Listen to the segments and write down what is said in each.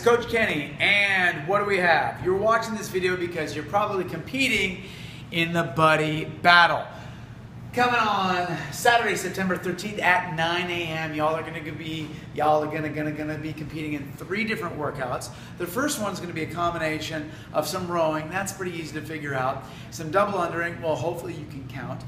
Coach Kenny, and what do we have? You're watching this video because you're probably competing in the buddy battle. Coming on Saturday, September 13th at 9 a.m. Y'all are gonna be competing in 3 different workouts. The first one's gonna be a combination of some rowing. That's pretty easy to figure out. Some double undering. Well, hopefully you can count.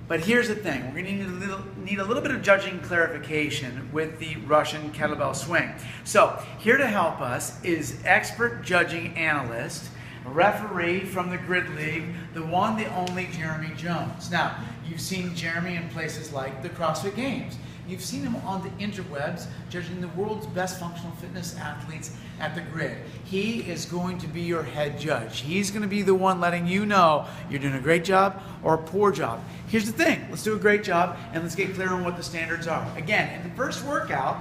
But here's the thing, we're going to need a little bit of judging clarification with the Russian kettlebell swing. So here to help us is expert judging analyst, referee from the Grid League, the one, the only Jeremy Jones. Now, you've seen Jeremy in places like the CrossFit Games. You've seen him on the interwebs judging the world's best functional fitness athletes at the Grid. He is going to be your head judge. He's going to be the one letting you know you're doing a great job or a poor job. Here's the thing, let's do a great job and let's get clear on what the standards are. Again, in the first workout,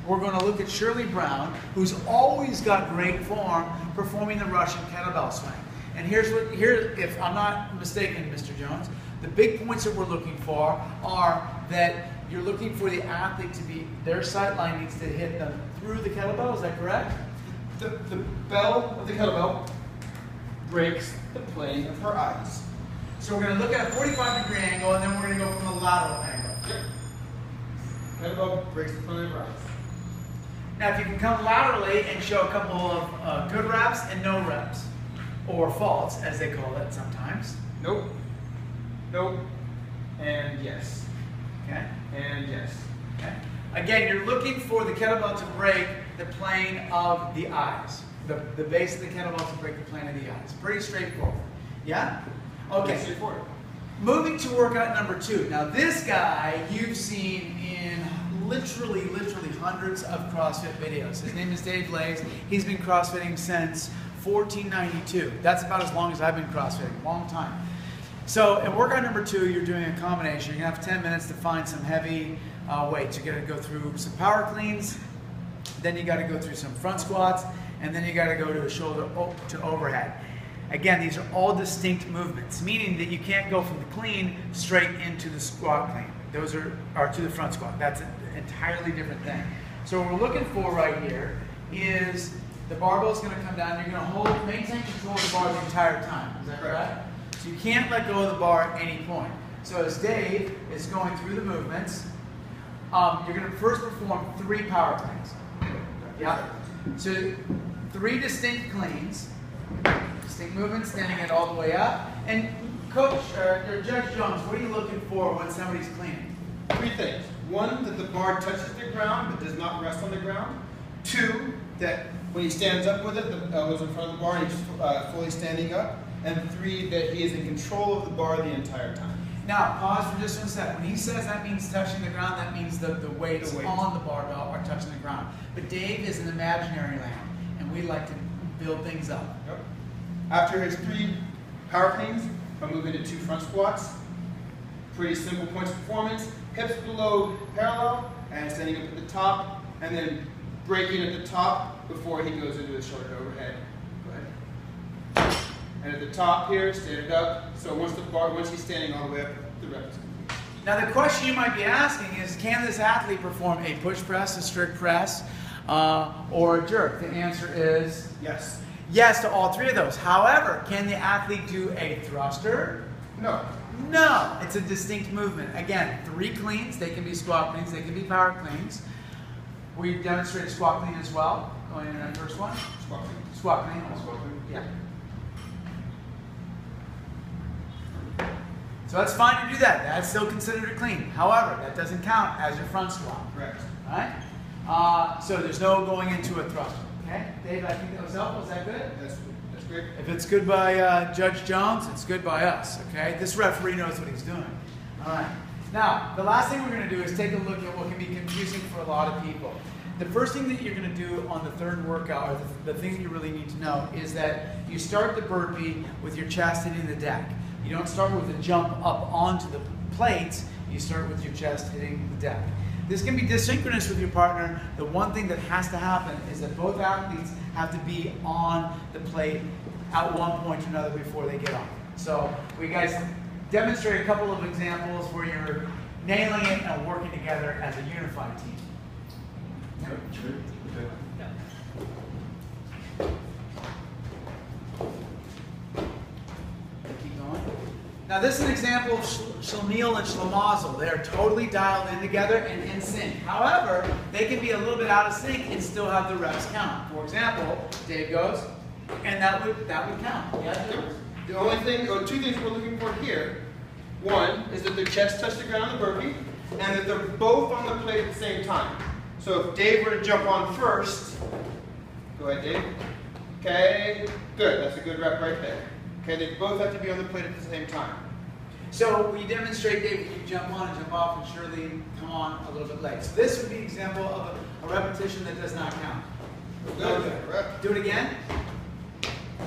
we're going to look at Shirley Brown, who's always got great form performing the Russian kettlebell swing. And here, if I'm not mistaken, Mr. Jones, the big points that we're looking for are that you're looking for the athlete to be, their sight line needs to hit them through the kettlebell, is that correct? The bell of the kettlebell breaks the plane of her eyes. So we're going to look at a 45-degree angle, and then we're going to go from the lateral angle. Yep. Kettlebell breaks the plane of her eyes. Now, if you can come laterally and show a couple of good reps and no reps, or faults, as they call it sometimes. Nope. Nope. And yes. Okay. And yes. Okay. Again, you're looking for the kettlebell to break the plane of the eyes. The base of the kettlebell to break the plane of the eyes. Pretty straightforward. Yeah? Okay. Pretty straightforward. Moving to workout number 2. Now this guy you've seen in literally hundreds of CrossFit videos. His name is Dave Lays. He's been CrossFitting since 1492. That's about as long as I've been CrossFitting, a long time. So in workout number 2, you're doing a combination. You're gonna have 10 minutes to find some heavy weights. You're gonna go through some power cleans, then you gotta go through some front squats, and then you gotta go to a shoulder to overhead. Again, these are all distinct movements, meaning that you can't go from the clean straight into the squat clean. Those are to the front squat. That's an entirely different thing. So what we're looking for right here is the barbell is gonna come down. You're gonna maintain control of the bar the entire time. Is that correct? So you can't let go of the bar at any point. So as Dave is going through the movements, you're going to first perform 3 power cleans. Yeah. So 3 distinct cleans, distinct movements, standing it all the way up. And Coach or Judge Jones, what are you looking for when somebody's cleaning? 3 things. 1, that the bar touches the ground but does not rest on the ground. 2, that when he stands up with it, the elbows in front of the bar and he's fully standing up. And 3, that he is in control of the bar the entire time. Now, pause for just 1 second. When he says that means touching the ground, that means the weights on the barbell are touching the ground. But Dave is an imaginary land, and we like to build things up. Yep. After his 3 power cleans, I'm moving to 2 front squats. Pretty simple points of performance. Hips below parallel, and standing up at the top, and then breaking at the top before he goes into the shoulder to overhead. Go ahead. And at the top here, stand it up. So once he's standing all the way up, the rep is complete. Now the question you might be asking is, can this athlete perform a push press, a strict press, or a jerk? The answer is yes. Yes to all 3 of those. However, can the athlete do a thruster? No. No. It's a distinct movement. Again, 3 cleans. They can be squat cleans. They can be power cleans. We demonstrated squat clean as well. Going into that first one. Squat clean. Squat clean. Squat clean. Yeah. So that's fine to do that. That's still considered a clean. However, that doesn't count as your front squat. Correct. All right? So there's no going into a thruster. Okay? Dave, I think that was helpful. Is that good? That's great. If it's good by Judge Jones, it's good by us. Okay? This referee knows what he's doing. All right. Now, the last thing we're going to do is take a look at what can be confusing for a lot of people. The first thing that you're going to do on the 3rd workout, or the thing that you really need to know, is that you start the burpee with your chest hitting the deck. You don't start with a jump up onto the plates, you start with your chest hitting the deck. This can be dysynchronous with your partner. The one thing that has to happen is that both athletes have to be on the plate at one point or another before they get on. So we guys demonstrate a couple of examples where you're nailing it and working together as a unified team. Now this is an example of Schlemiel and Schlemazel. They are totally dialed in together and in sync. However, they can be a little bit out of sync and still have the reps count. For example, Dave goes, and that would count. Yeah, Dave? The only thing, or two things we're looking for here, one is that their chest touch the ground on the burpee, and that they're both on the plate at the same time. So if Dave were to jump on first, go ahead, Dave. Okay, good. That's a good rep right there. Okay, they both have to be on the plate at the same time. So we demonstrate, Dave, you jump on and jump off, and Shirley come on a little bit late. So this would be an example of a repetition that does not count. Good. Do it again.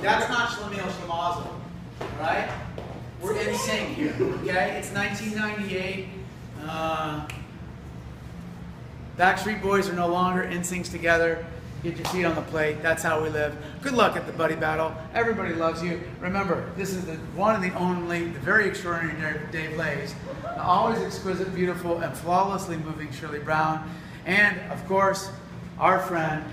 That's not Schlemiel Schlemazel, right? We're in sync here, okay? It's 1998. Backstreet Boys are no longer in syncs together. Get your feet on the plate. That's how we live. Good luck at the buddy battle. Everybody loves you. Remember, this is the one and the only, the very extraordinary Dave Lays. Always exquisite, beautiful, and flawlessly moving Shirley Brown. And, of course, our friend,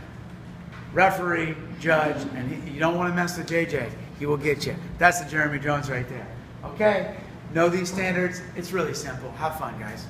referee, judge, and you don't want to mess with JJ. He will get you. That's the Jeremy Jones right there. Okay? Know these standards. It's really simple. Have fun, guys.